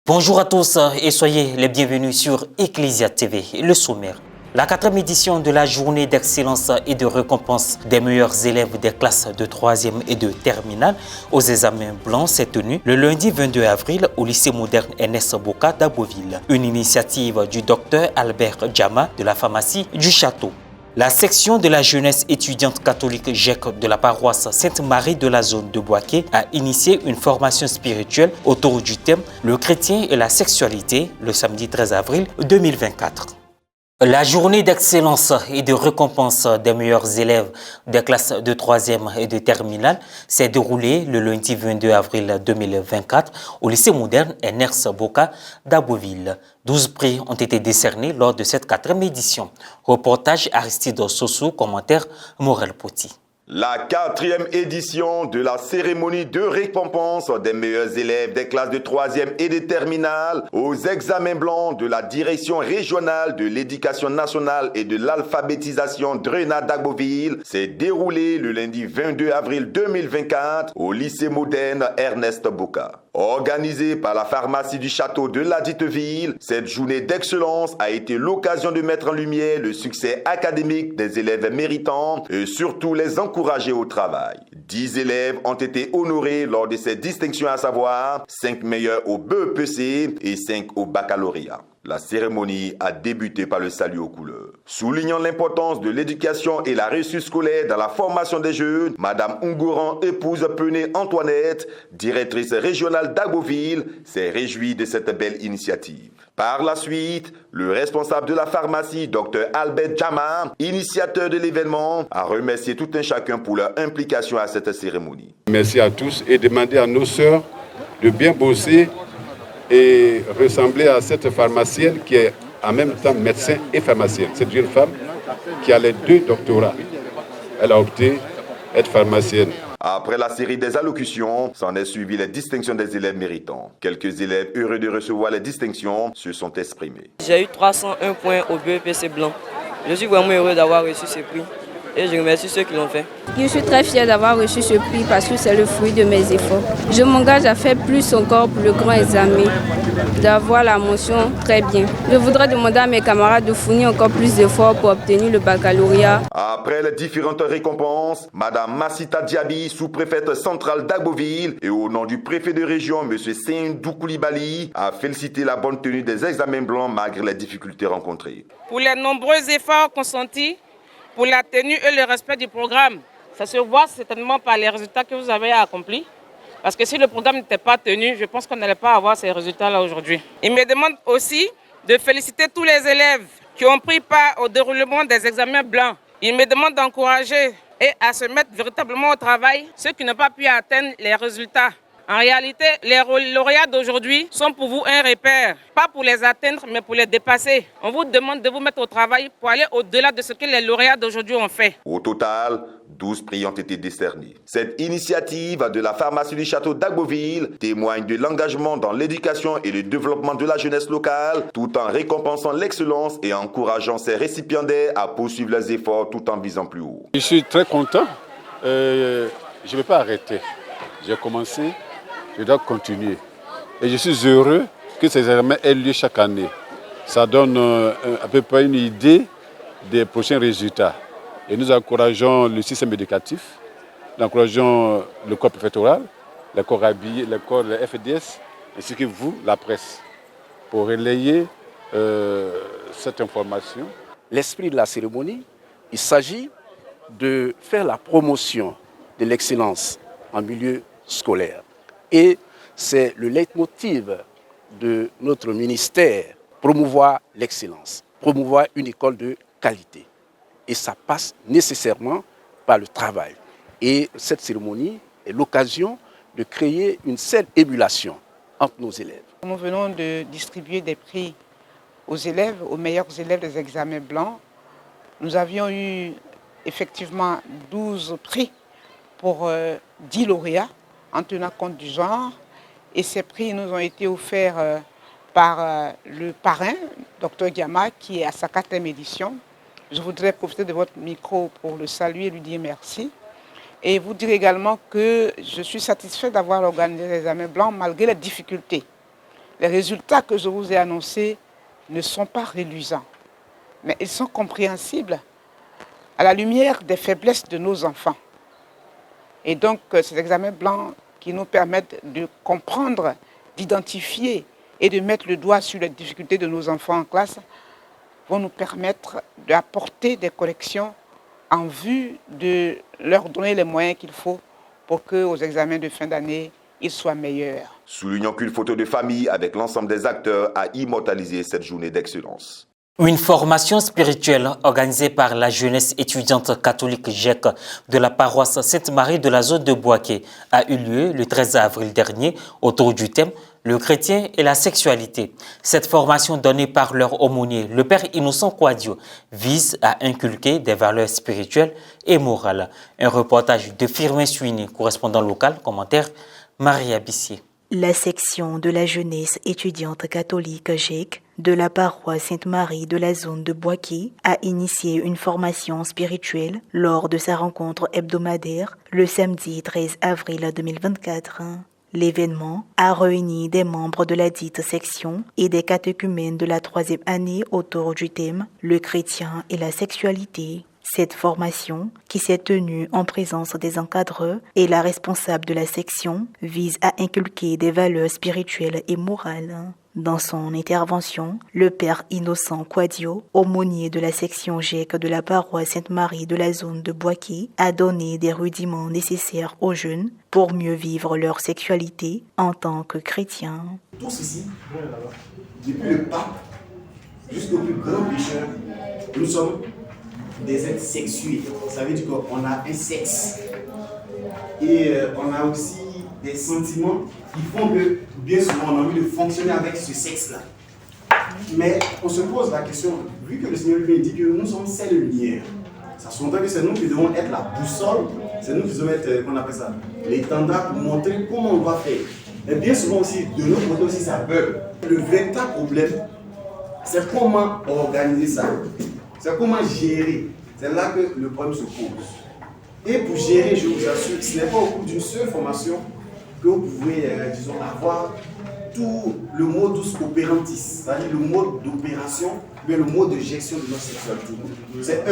Bonjour à tous et soyez les bienvenus sur Ecclesia TV, le sommaire. La 4e édition de la journée d'excellence et de récompense des meilleurs élèves des classes de 3e et de terminale aux examens blancs s'est tenue le lundi 22 avril au lycée moderne Ernest Boka d'Abbeville. Une initiative du docteur Albert Djama de la pharmacie du Château. La section de la jeunesse étudiante catholique GEC de la paroisse Sainte-Marie de la zone de Boaké a initié une formation spirituelle autour du thème « Le chrétien et la sexualité » le samedi 13 avril 2024. La journée d'excellence et de récompense des meilleurs élèves des classes de 3e et de terminale s'est déroulée le lundi 22 avril 2024 au lycée moderne Ernest Boka d'Abbeville. 12 prix ont été décernés lors de cette 4e édition. Reportage Aristide Sossou, commentaire Morel Poti. La 4e édition de la cérémonie de récompense des meilleurs élèves des classes de 3e et de terminale aux examens blancs de la direction régionale de l'éducation nationale et de l'alphabétisation DRENA d'Abbeville s'est déroulée le lundi 22 avril 2024 au lycée moderne Ernest Boka. Organisée par la pharmacie du château de ladite ville, cette journée d'excellence a été l'occasion de mettre en lumière le succès académique des élèves méritants et surtout les encourager au travail. 10 élèves ont été honorés lors de ces distinctions, à savoir 5 meilleurs au BEPC et 5 au baccalauréat. La cérémonie a débuté par le salut aux couleurs. Soulignant l'importance de l'éducation et la réussite scolaire dans la formation des jeunes, Madame Ungoran, épouse Pené Antoinette, directrice régionale d'Abbeville, s'est réjouie de cette belle initiative. Par la suite, le responsable de la pharmacie, Dr Albert Djama, initiateur de l'événement, a remercié tout un chacun pour leur implication à cette cérémonie. Merci à tous et demander à nos sœurs de bien bosser et ressembler à cette pharmacienne qui est en même temps médecin et pharmacienne. Cette jeune femme qui a les 2 doctorats. Elle a opté être pharmacienne. Après la série des allocutions, s'en est suivi les distinctions des élèves méritants. Quelques élèves heureux de recevoir les distinctions se sont exprimés. J'ai eu 301 points au BEPC blanc. Je suis vraiment heureux d'avoir reçu ce prix et je remercie ceux qui l'ont fait. Je suis très fière d'avoir reçu ce prix parce que c'est le fruit de mes efforts. Je m'engage à faire plus encore pour le grand examen, d'avoir la mention très bien. Je voudrais demander à mes camarades de fournir encore plus d'efforts pour obtenir le baccalauréat. Après les différentes récompenses, Madame Massita Diaby, sous-préfète centrale d'Abbeville, et au nom du préfet de région, M. Seindou Koulibaly, a félicité la bonne tenue des examens blancs malgré les difficultés rencontrées. Pour les nombreux efforts consentis, pour la tenue et le respect du programme, ça se voit certainement par les résultats que vous avez accomplis. Parce que si le programme n'était pas tenu, je pense qu'on n'allait pas avoir ces résultats-là aujourd'hui. Il me demande aussi de féliciter tous les élèves qui ont pris part au déroulement des examens blancs. Il me demande d'encourager et à se mettre véritablement au travail ceux qui n'ont pas pu atteindre les résultats. En réalité, les lauréats d'aujourd'hui sont pour vous un repère, pas pour les atteindre, mais pour les dépasser. On vous demande de vous mettre au travail pour aller au-delà de ce que les lauréats d'aujourd'hui ont fait. Au total, 12 prix ont été décernés. Cette initiative de la pharmacie du château d'Abbeville témoigne de l'engagement dans l'éducation et le développement de la jeunesse locale, tout en récompensant l'excellence et encourageant ses récipiendaires à poursuivre leurs efforts tout en visant plus haut. Je suis très content. Je ne vais pas arrêter. J'ai commencé. Je dois continuer. Et je suis heureux que ces examens aient lieu chaque année. Ça donne à peu près une idée des prochains résultats. Et nous encourageons le système éducatif, nous encourageons le corps préfectoral, le corps habillé, le corps de la FDS, ainsi que vous, la presse, pour relayer cette information. L'esprit de la cérémonie, il s'agit de faire la promotion de l'excellence en milieu scolaire. Et c'est le leitmotiv de notre ministère, promouvoir l'excellence, promouvoir une école de qualité. Et ça passe nécessairement par le travail. Et cette cérémonie est l'occasion de créer une saine émulation entre nos élèves. Nous venons de distribuer des prix aux élèves, aux meilleurs élèves des examens blancs. Nous avions eu effectivement 12 prix pour 10 lauréats, en tenant compte du genre. Et ces prix nous ont été offerts par le parrain, Dr Djama, qui est à sa 4e édition. Je voudrais profiter de votre micro pour le saluer et lui dire merci. Et vous dire également que je suis satisfait d'avoir organisé les examens blancs malgré les difficultés. Les résultats que je vous ai annoncés ne sont pas reluisants, mais ils sont compréhensibles à la lumière des faiblesses de nos enfants. Et donc, ces examens blancs qui nous permettent de comprendre, d'identifier et de mettre le doigt sur les difficultés de nos enfants en classe vont nous permettre d'apporter des corrections en vue de leur donner les moyens qu'il faut pour qu'aux examens de fin d'année, ils soient meilleurs. Soulignons qu'une photo de famille avec l'ensemble des acteurs a immortalisé cette journée d'excellence. Une formation spirituelle organisée par la jeunesse étudiante catholique GEC de la paroisse Sainte-Marie de la zone de Boaké a eu lieu le 13 avril dernier autour du thème « Le chrétien et la sexualité ». Cette formation donnée par leur aumônier, le Père Innocent Kouadio, vise à inculquer des valeurs spirituelles et morales. Un reportage de Firmin Suini, correspondant local, commentaire Maria Bissier. La section de la jeunesse étudiante catholique GEC de la paroisse Sainte-Marie de la zone de Boaké a initié une formation spirituelle lors de sa rencontre hebdomadaire le samedi 13 avril 2024. L'événement a réuni des membres de la dite section et des catéchumènes de la 3e année autour du thème « Le chrétien et la sexualité ». Cette formation, qui s'est tenue en présence des encadreurs et la responsable de la section, vise à inculquer des valeurs spirituelles et morales. Dans son intervention, le Père Innocent Kouadio, aumônier de la section GEC de la paroisse Sainte-Marie de la zone de Boaké, a donné des rudiments nécessaires aux jeunes pour mieux vivre leur sexualité en tant que chrétiens. Tout ceci, depuis le pape jusqu'au plus grand pécheur, nous sommes des êtres sexués. Ça veut dire qu'on a un sexe. Et on a aussi des sentiments qui font que bien souvent on a envie de fonctionner avec ce sexe-là. Mais on se pose la question, vu que le Seigneur lui dit que nous sommes ses lumières, ça sous-entend que c'est nous qui devons être la boussole, c'est nous qui devons être, qu'on appelle ça, l'étendard pour montrer comment on va faire. Et bien souvent aussi, de notre côté aussi, ça bug. Le véritable problème, c'est comment organiser ça. C'est comment gérer. C'est là que le problème se pose. Et pour gérer, je vous assure, ce n'est pas au cours d'une seule formation que vous pouvez, disons, avoir tout le modus operandi, c'est-à-dire le mode d'opération, mais le mode de gestion de notre sexualité. C'est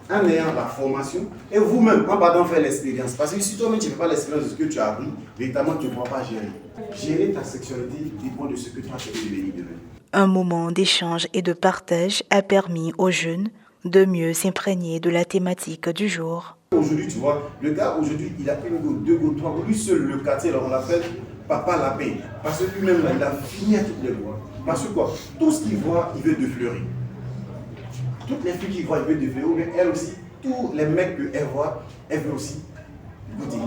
en ayant la formation, et vous-même, en partant faire l'expérience. Parce que si toi-même tu ne fais pas l'expérience de ce que tu as appris, véritablement tu ne pourras pas gérer. Gérer ta sexualité dépend de ce que toi tu es devenu demain. Un moment d'échange et de partage a permis aux jeunes de mieux s'imprégner de la thématique du jour. Aujourd'hui, tu vois, le gars, aujourd'hui, il a une goutte, deux gouttes, trois gouttes. Lui seul, le quartier, alors on l'appelle Papa Lapin. Parce que lui-même, il a fini à toutes les voies. Parce que quoi? Tout ce qu'il voit, il veut défleurer. Toutes les filles qu'il voit, il veut défleurer. Mais elle aussi, tous les mecs qu'elle voit, elle veut aussi goûter.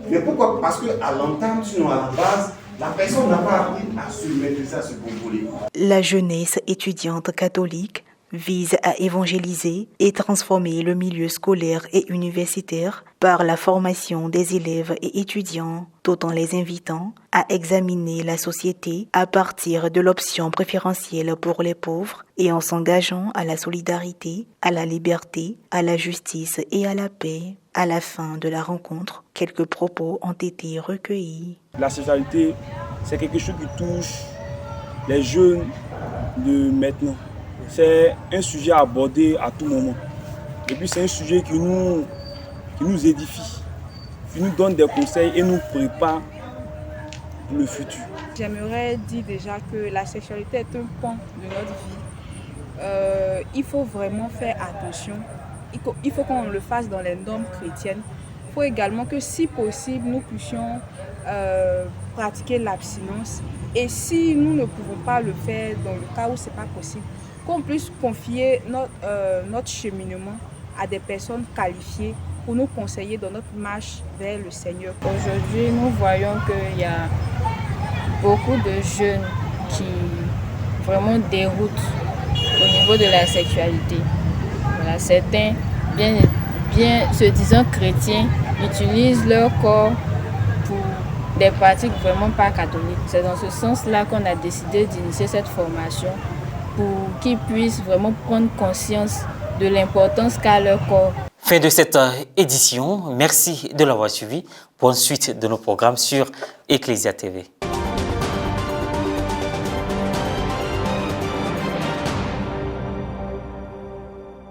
Mais pourquoi? Parce qu'à l'entendre, sinon à la base, la personne n'a pas appris à se maîtriser, à se contrôler. La jeunesse étudiante catholique vise à évangéliser et transformer le milieu scolaire et universitaire par la formation des élèves et étudiants, tout en les invitant à examiner la société à partir de l'option préférentielle pour les pauvres et en s'engageant à la solidarité, à la liberté, à la justice et à la paix. À la fin de la rencontre, quelques propos ont été recueillis. La sexualité, c'est quelque chose qui touche les jeunes de maintenant. C'est un sujet à aborder à tout moment. Et puis c'est un sujet qui nous édifie, qui nous donne des conseils et nous prépare pour le futur. J'aimerais dire déjà que la sexualité est un pan de notre vie. Il faut vraiment faire attention. Il faut qu'on le fasse dans les normes chrétiennes. Il faut également que si possible, nous puissions pratiquer l'abstinence. Et si nous ne pouvons pas le faire dans le cas où ce n'est pas possible, qu'on puisse confier notre cheminement à des personnes qualifiées pour nous conseiller dans notre marche vers le Seigneur. Aujourd'hui, nous voyons qu'il y a beaucoup de jeunes qui vraiment déroutent au niveau de la sexualité. Voilà, certains, bien se disant chrétiens, utilisent leur corps pour des pratiques vraiment pas catholiques. C'est dans ce sens-là qu'on a décidé d'initier cette formation pour qu'ils puissent vraiment prendre conscience de l'importance qu'a leur corps. Fin de cette édition. Merci de l'avoir suivi. Bonne suite de nos programmes sur Ecclesia TV.